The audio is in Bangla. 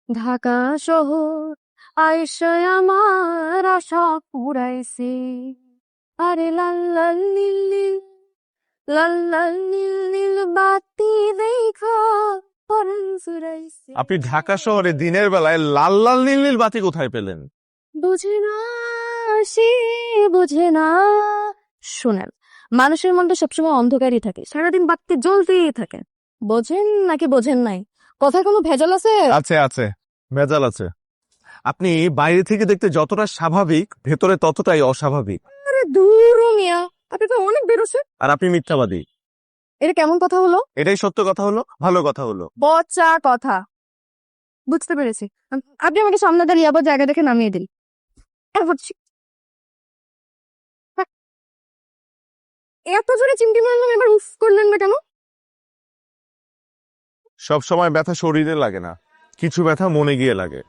ঢাকা শহর আইসা আমার আশা পুরাইছে। আরে লাল লাল নীল নীল, লাল লাল নীল নীল বাতি দেখা পরাণ জুড়াইছে। আপনি ঢাকা শহরে দিনের বেলায় লাল লাল নীল নীল বাতি কোথায় পেলেন? বুঝে না, সে বুঝে না। শুনেন, মানুষের মনটা সবসময় অন্ধকারই থাকে, সারাদিন বাতি জ্বলতেই থাকে। বোঝেন নাকি বোঝেন নাই? কথায় কোনো ভেজাল আছে? আছে আছে, ভেজাল আছে। আপনি বাইরে থেকে দেখতে যতটা স্বাভাবিক, ভেতরে ততটাই অস্বাভাবিক। আরে দূর মিয়া, আপনি তো অনেক বেরোছে। আর আপনি মিথ্যাবাদী। এটা কেমন কথা হলো? এটাই সত্য কথা হলো, ভালো কথা হলো। পচা কথা। বুঝতে পেরেছি। আপনি আমাকে সামনে দাঁড়িয়ে আবার জায়গা দেখে নামিয়ে দিন। বুঝছি। এত জোরে চিমটি মারলাম, এবার উফ করলেন না কেন? সব সময় ব্যথা শরীরে লাগে না, কিছু ব্যথা মনে গিয়ে লাগে।